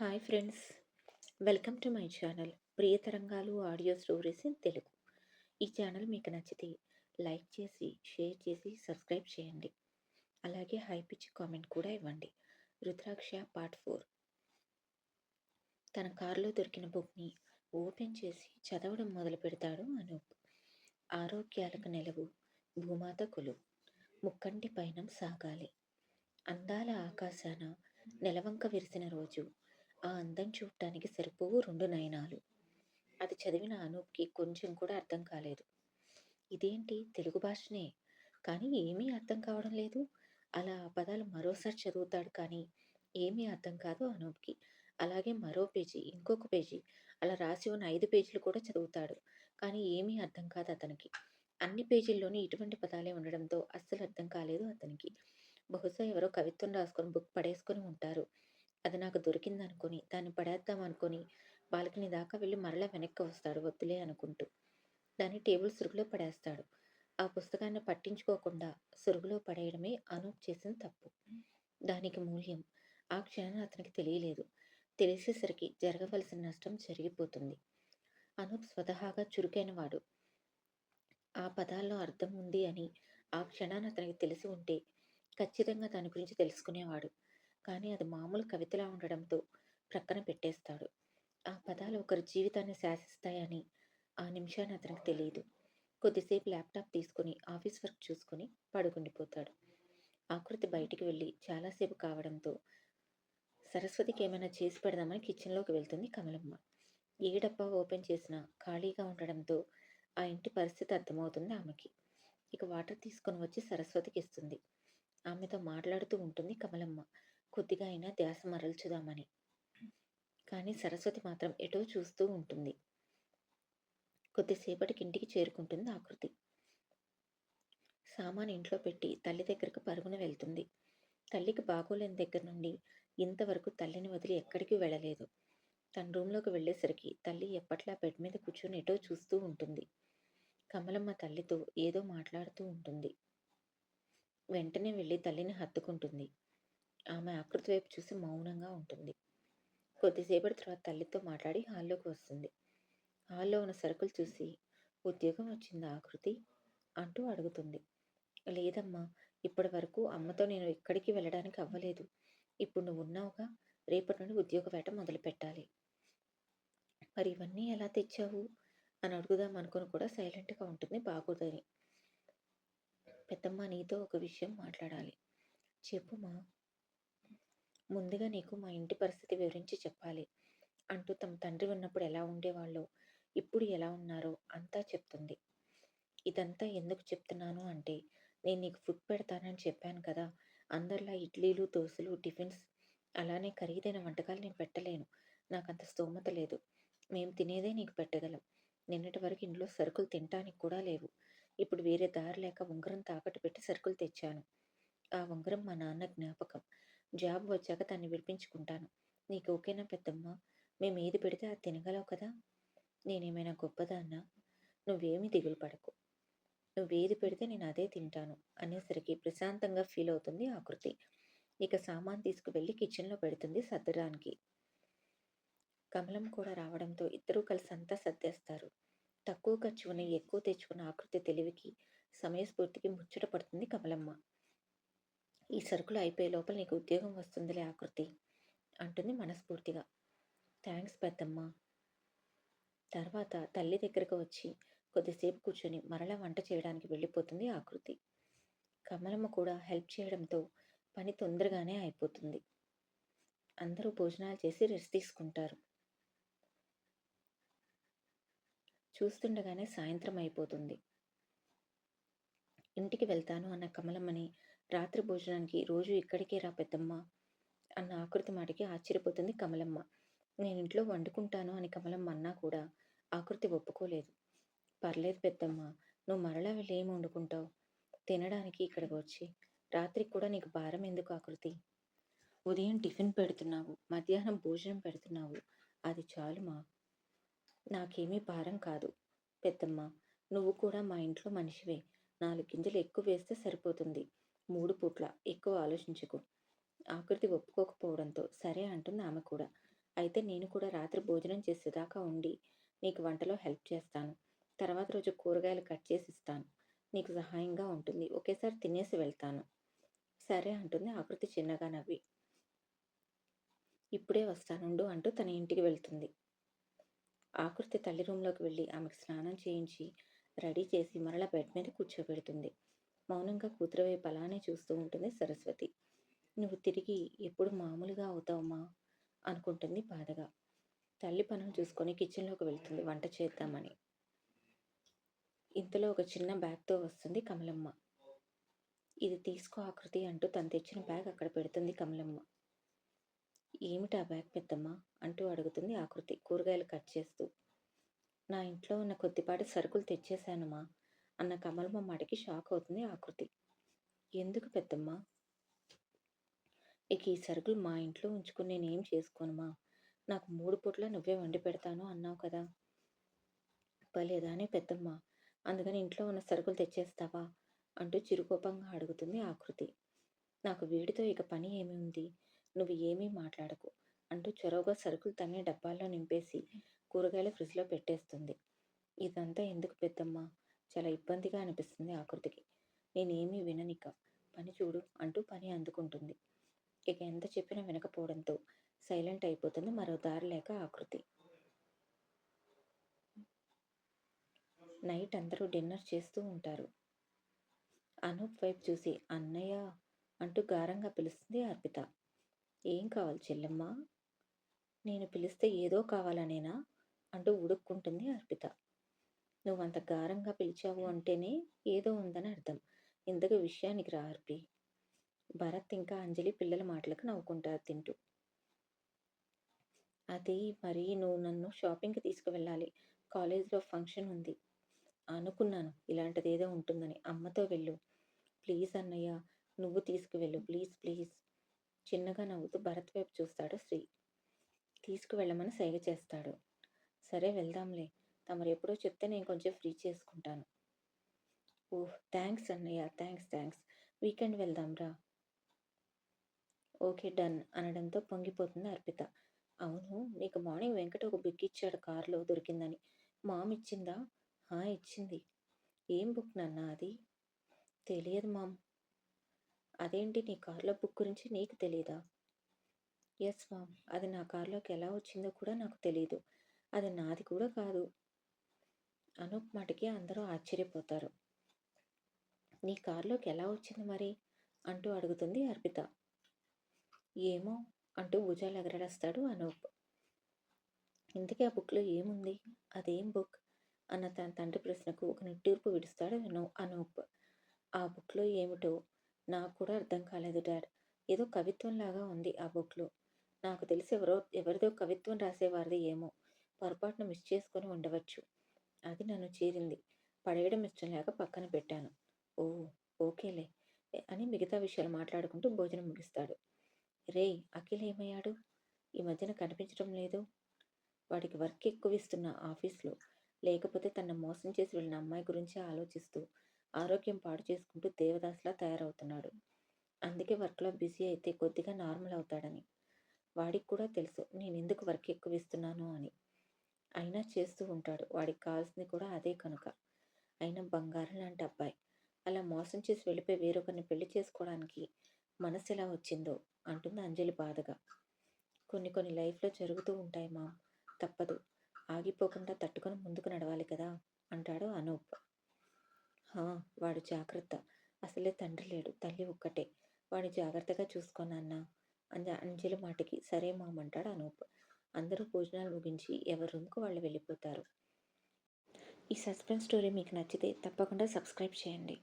Hi friends, welcome to my channel Priyatarangalu audio stories in Telugu. ఈ channel మీకు నచ్చితే like చేసి, షేర్ చేసి, సబ్స్క్రైబ్ చేయండి. అలాగే హై పిచ్ కామెంట్ కూడా ఇవ్వండి. రుద్రాక్ష పార్ట్ 4. తన కారులో దొరికిన బుక్ని ఓపెన్ చేసి చదవడం మొదలు పెడతాడు అనూప్. ఆరోగ్యాలకు నెలవు, భూమాత కొలువు, ముక్కంటి పయనం సాగాలి. అందాల ఆకాశాన నెలవంక విరిసిన రోజు, ఆ అందం చూడటానికి సరిపోవు రెండు నయనాలు. అది చదివిన అనూప్కి కొంచెం కూడా అర్థం కాలేదు. ఇదేంటి తెలుగు భాషనే, కానీ ఏమీ అర్థం కావడం లేదు. అలా ఆ పదాలు మరోసారి చదువుతాడు, కానీ ఏమీ అర్థం కాదు అనూప్కి. అలాగే మరో పేజీ, ఇంకొక పేజీ, అలా రాసి ఉన్న 5 పేజీలు కూడా చదువుతాడు, కానీ ఏమీ అర్థం కాదు అతనికి. అన్ని పేజీల్లోనూ ఇటువంటి పదాలే ఉండడంతో అస్సలు అర్థం కాలేదు అతనికి. బహుశా ఎవరో కవిత్వం రాసుకొని బుక్ పడేసుకొని ఉంటారు. అది నాకు దొరికిందనుకొని దాన్ని పడేద్దాం అనుకొని బాల్కనీ దాకా వెళ్ళి మరలా వెనక్కి వస్తాడు వద్దులే అనుకుంటూ. దాన్ని టేబుల్ సురుగులో పడేస్తాడు. ఆ పుస్తకాన్ని పట్టించుకోకుండా సురుగులో పడేయడమే అనూప్ చేసిన తప్పు. దానికి మూల్యం ఆ క్షణం అతనికి తెలియలేదు. తెలిసేసరికి జరగవలసిన నష్టం జరిగిపోతుంది. అనూప్ స్వతహాగా చురుకైన వాడు. ఆ పదాల్లో అర్థం ఉంది అని ఆ క్షణాన అతనికి తెలిసి ఉంటే ఖచ్చితంగా దాని గురించి తెలుసుకునేవాడు. కానీ అది మామూలు కవితలా ఉండడంతో ప్రక్కన పెట్టేస్తాడు. ఆ పదాలు ఒకరి జీవితాన్ని శాసిస్తాయని ఆ నిమిషాన్ని అతనికి తెలియదు. కొద్దిసేపు ల్యాప్టాప్ తీసుకుని ఆఫీస్ వర్క్ చూసుకుని పడుకుండిపోతాడు. ఆకృతి బయటికి వెళ్ళి చాలాసేపు కావడంతో సరస్వతికి ఏమైనా చేసి పెడదామని కిచెన్లోకి వెళ్తుంది కమలమ్మ. ఏ డబ్బా ఓపెన్ చేసినా ఖాళీగా ఉండడంతో ఆ ఇంటి పరిస్థితి అర్థమవుతుంది ఆమెకి. ఇక వాటర్ తీసుకొని వచ్చి సరస్వతికి ఇస్తుంది. ఆమెతో మాట్లాడుతూ ఉంటుంది కమలమ్మ, కొద్దిగా అయినా ధ్యాస మరల్చుదామని. కానీ సరస్వతి మాత్రం ఎటో చూస్తూ ఉంటుంది. కొద్దిసేపటికి ఇంటికి చేరుకుంటుంది ఆకృతి. సామాన్ ఇంట్లో పెట్టి తల్లి దగ్గరకు పరుగున వెళ్తుంది. తల్లికి బాగోలేని దగ్గర నుండి ఇంతవరకు తల్లిని వదిలి ఎక్కడికి వెళ్ళలేదు. తన రూంలోకి వెళ్ళేసరికి తల్లి ఎప్పట్లా బెడ్ మీద కూర్చొని ఎటో చూస్తూ ఉంటుంది. కమలమ్మ తల్లితో ఏదో మాట్లాడుతూ ఉంటుంది. వెంటనే వెళ్ళి తల్లిని హత్తుకుంటుంది. ఆమె ఆకృతి వైపు చూసి మౌనంగా ఉంటుంది. కొద్దిసేపటి తర్వాత తల్లితో మాట్లాడి హాల్లోకి వస్తుంది. హాల్లో ఉన్న సరుకులు చూసి, ఉద్యోగం వచ్చిందా ఆకృతి అంటూ అడుగుతుంది. లేదమ్మా, ఇప్పటి వరకు అమ్మతో నేను ఎక్కడికి వెళ్ళడానికి అవ్వలేదు. ఇప్పుడు నువ్వు ఉన్నావుగా, రేపటి నుండి ఉద్యోగ వేట మొదలు పెట్టాలి. మరి ఇవన్నీ ఎలా తెచ్చావు అని అడుగుదాం అనుకుని కూడా సైలెంట్గా ఉంటుంది, బాగోదని. పెద్దమ్మ, నీతో ఒక విషయం మాట్లాడాలి. చెప్పుమా. ముందుగా నీకు మా ఇంటి పరిస్థితి వివరించి చెప్పాలి అంటూ తమ తండ్రి ఉన్నప్పుడు ఎలా ఉండేవాళ్ళో, ఇప్పుడు ఎలా ఉన్నారో అంతా చెప్తుంది. ఇదంతా ఎందుకు చెప్తున్నాను అంటే, నేను నీకు ఫుడ్ పెడతానని చెప్పాను కదా, అందరిలా ఇడ్లీలు, దోశలు, టిఫిన్స్, అలానే ఖరీదైన వంటకాలు నేను పెట్టలేను. నాకంత స్తోమత లేదు. మేము తినేదే నీకు పెట్టగలం. నిన్నటి వరకు ఇంట్లో సరుకులు తినటానికి కూడా లేవు. ఇప్పుడు వేరే దారి లేక ఉంగరం తాకట్టు పెట్టి సరుకులు తెచ్చాను. ఆ ఉంగరం మా నాన్న జ్ఞాపకం. జాబ్ వచ్చాక దాన్ని విడిపించుకుంటాను. నీకు ఓకేనా పెద్దమ్మ? మేము ఏది పెడితే అది తినగలవు కదా. నేనేమైనా గొప్పదాన్నా? నువ్వేమీ దిగులు పడకు. నువ్వేది పెడితే నేను అదే తింటాను అనేసరికి ప్రశాంతంగా ఫీల్ అవుతుంది ఆకృతి. ఇక సామాన్ తీసుకువెళ్ళి కిచెన్లో పెడుతుంది సర్దడానికి. కమలం కూడా రావడంతో ఇద్దరూ కలిసి అంతా సర్దేస్తారు. తక్కువ ఖర్చు ఉన్న ఎక్కువ తెచ్చుకున్న ఆకృతి తెలివికి, సమయస్ఫూర్తికి ముచ్చట పడుతుంది కమలమ్మ. ఈ సరుకులు అయిపోయే లోపల నీకు ఉద్యోగం వస్తుందిలే ఆకృతి అంటుంది మనస్ఫూర్తిగా. థ్యాంక్స్ పెద్దమ్మ. తర్వాత తల్లి దగ్గరకు వచ్చి కొద్దిసేపు కూర్చొని మరలా వంట చేయడానికి వెళ్ళిపోతుంది ఆకృతి. కమలమ్మ కూడా హెల్ప్ చేయడంతో పని తొందరగానే అయిపోతుంది. అందరూ భోజనాలు చేసి రెస్ట్ తీసుకుంటారు. చూస్తుండగానే సాయంత్రం అయిపోతుంది. ఇంటికి వెళ్తాను అన్న కమలమ్మని రాత్రి భోజనానికి రోజు ఇక్కడికే రా పెద్దమ్మ అన్న ఆకృతి మాటకి ఆశ్చర్యపోతుంది కమలమ్మ. నేను ఇంట్లో వండుకుంటాను అని కమలమ్మ అన్నా కూడా ఆకృతి ఒప్పుకోలేదు. పర్లేదు పెద్దమ్మ, నువ్వు మరలా వెళ్ళి ఏమి వండుకుంటావు? తినడానికి ఇక్కడికి వచ్చి రాత్రికి కూడా నీకు భారం ఎందుకు ఆకృతి? ఉదయం టిఫిన్ పెడుతున్నావు, మధ్యాహ్నం భోజనం పెడుతున్నావు, అది చాలుమా. నాకేమీ భారం కాదు పెద్దమ్మ. నువ్వు కూడా మా ఇంట్లో మనిషివే. 4 గింజలు ఎక్కువ వేస్తే సరిపోతుంది. 3 పూట్ల ఎక్కువ ఆలోచించకు. ఆకృతి ఒప్పుకోకపోవడంతో సరే అంటుంది ఆమె కూడా. అయితే నేను కూడా రాత్రి భోజనం చేసేదాకా ఉండి నీకు వంటలో హెల్ప్ చేస్తాను. తర్వాత రోజు కూరగాయలు కట్ చేసి ఇస్తాను. నీకు సహాయంగా ఉంటుంది. ఒకేసారి తినేసి వెళ్తాను. సరే అంటుంది ఆకృతి చిన్నగా నవ్వి. ఇప్పుడే వస్తానుండు అంటూ తన ఇంటికి వెళ్తుంది. ఆకృతి తల్లి రూంలోకి వెళ్ళి ఆమెకు స్నానం చేయించి రెడీ చేసి మరలా బెడ్ మీద కూర్చోబెడుతుంది. మౌనంగా కూతురు వైపు అలానే చూస్తూ ఉంటుంది సరస్వతి. నువ్వు తిరిగి ఎప్పుడు మామూలుగా అవుతావమ్మా అనుకుంటుంది బాధగా. తల్లి పనులు చూసుకొని కిచెన్లోకి వెళ్తుంది వంట చేద్దామని. ఇంతలో ఒక చిన్న బ్యాగ్తో వస్తుంది కమలమ్మ. ఇది తీసుకో ఆకృతి అంటూ తను తెచ్చిన బ్యాగ్ అక్కడ పెడుతుంది కమలమ్మ. ఏమిటా బ్యాగ్ పెద్దమ్మ అంటూ అడుగుతుంది ఆకృతి కూరగాయలు కట్ చేస్తూ. నా ఇంట్లో ఉన్న కొద్దిపాటి సరుకులు తెచ్చేశానుమా అన్న కమలమ్మ మాటకి షాక్ అవుతుంది ఆకృతి. ఎందుకు పెద్దమ్మ? ఇక ఈ సరుకులు మా ఇంట్లో ఉంచుకుని నేనేం చేసుకోనుమా? నాకు 3 పూట్ల నువ్వే వండి పెడతాను అన్నావు కదా. భలేదానే పెద్దమ్మ, అందుకని ఇంట్లో ఉన్న సరుకులు తెచ్చేస్తావా అంటూ చిరుకోపంగా అడుగుతుంది ఆకృతి. నాకు వీడితో ఇక పని ఏమి ఉంది, నువ్వు ఏమీ మాట్లాడకు అంటూ చొరవగా సరుకులు తనే డబ్బాల్లో నింపేసి కూరగాయలు ఫ్రిడ్జ్లో పెట్టేస్తుంది. ఇదంతా ఎందుకు పెద్దమ్మ? చాలా ఇబ్బందిగా అనిపిస్తుంది ఆకృతికి. నేనేమీ విననిక, పని చూడు అంటూ పని అందుకుంటుంది. ఇక ఎంత చెప్పినా వినకపోవడంతో సైలెంట్ అయిపోతుంది మరో దారి లేక ఆకృతి. నైట్ అందరూ డిన్నర్ చేస్తూ ఉంటారు. అనూప్ వైపు చూసి అన్నయ్య అంటూ గారంగా పిలుస్తుంది అర్పిత. ఏం కావాలి చెల్లెమ్మ? నేను పిలిస్తే ఏదో కావాలనేనా అంటూ ఉడుక్కుంటుంది అర్పిత. నువ్వంత గారంగా పిలిచావు అంటేనే ఏదో ఉందని అర్థం. ఇంతకు విషయానికి రా అర్పి. భరత్ ఇంకా అంజలి పిల్లల మాటలకు నవ్వుకుంటారు తింటూ. అది మరి నువ్వు నన్ను షాపింగ్కి తీసుకువెళ్ళాలి. కాలేజీలో ఫంక్షన్ ఉంది. అనుకున్నాను ఇలాంటిదేదో ఉంటుందని. అమ్మతో వెళ్ళు. ప్లీజ్ అన్నయ్య, నువ్వు తీసుకువెళ్ళు ప్లీజ్ ప్లీజ్. చిన్నగా నవ్వుతూ భరత్ వైపు చూస్తాడు శ్రీ. తీసుకువెళ్ళమని సైగ చేస్తాడు. సరే వెళ్దాంలే, తమరు ఎప్పుడో చెప్తే నేను కొంచెం ఫ్రీ చేసుకుంటాను. ఓహ్ థ్యాంక్స్ అన్నయ్య, థ్యాంక్స్. వీకెండ్ వెళ్దాం రా. ఓకే డన్ అనడంతో పొంగిపోతుంది అర్పిత. అవును, నీకు మార్నింగ్ వెంకట ఒక బుక్ ఇచ్చాడు కారులో దొరికిందని. మామ్ ఇచ్చిందా? ఇచ్చింది. ఏం బుక్ నాన్న అది? తెలియదు మామ్. అదేంటి, నీ కారులో బుక్ గురించి నీకు తెలీదా? ఎస్ మామ్, అది నా కారులోకి ఎలా వచ్చిందో కూడా నాకు తెలీదు. అది నాది కూడా కాదు. అనూప్ మాటకి అందరూ ఆశ్చర్యపోతారు. నీ కారులోకి ఎలా వచ్చింది మరి అంటూ అడుగుతుంది అర్పిత. ఏమో అంటూ భుజాలు ఎగరడేస్తాడు అనూప్. ఇంతకీ ఆ బుక్లో ఏముంది? అదేం బుక్ అన్న తన తండ్రి ప్రశ్నకు ఒక నిట్టూర్పు విడుస్తాడు అనూప్. ఆ బుక్లో ఏమిటో నాకు కూడా అర్థం కాలేదు డాడ్. ఏదో కవిత్వంలాగా ఉంది ఆ బుక్లో. నాకు తెలిసి ఎవరిదో కవిత్వం రాసేవారిది ఏమో. పొరపాటున మిస్ చేసుకొని ఉండవచ్చు. అది నన్ను చేరింది. పడేయడం ఇష్టం లేక పక్కన పెట్టాను. ఓ ఓకేలే అని మిగతా విషయాలు మాట్లాడుకుంటూ భోజనం ముగిస్తాడు. రేయ్, అఖిల్ ఏమయ్యాడు? ఈ మధ్యన కనిపించడం లేదు. వాడికి వర్క్ ఎక్కువ ఇస్తున్న ఆఫీస్లో. లేకపోతే తనను మోసం చేసి వెళ్ళిన అమ్మాయి గురించి ఆలోచిస్తూ ఆరోగ్యం పాడు చేసుకుంటూ దేవదాస్లా తయారవుతున్నాడు. అందుకే వర్క్లో బిజీ అయితే కొద్దిగా నార్మల్ అవుతాడని. వాడికి కూడా తెలుసు నేనెందుకు వర్క్ ఎక్కువ ఇస్తున్నాను అని. అయినా చేస్తూ ఉంటాడు. వాడికి కావాల్సింది కూడా అదే కనుక. అయినా బంగారం లాంటి అబ్బాయి అలా మోసం చేసి వెళ్ళిపోయి వేరొకరిని పెళ్లి చేసుకోవడానికి మనసు ఎలా వచ్చిందో అంటుంది అంజలి బాధగా. కొన్ని లైఫ్లో జరుగుతూ ఉంటాయి మా, తప్పదు. ఆగిపోకుండా తట్టుకొని ముందుకు నడవాలి కదా అంటాడు అనూప్. వాడు జాగ్రత్త. అసలే తండ్రి లేడు, తల్లి ఒక్కటే. వాడిని జాగ్రత్తగా చూసుకోనన్నా అంజలి మాటకి సరే మామ్ అంటాడు అనూప్. అందరూ భోజనాలు ముగించి ఎవరి రూమ్కు వాళ్ళు వెళ్ళిపోతారు. ఈ సస్పెన్స్ స్టోరీ మీకు నచ్చితే తప్పకుండా సబ్స్క్రైబ్ చేయండి.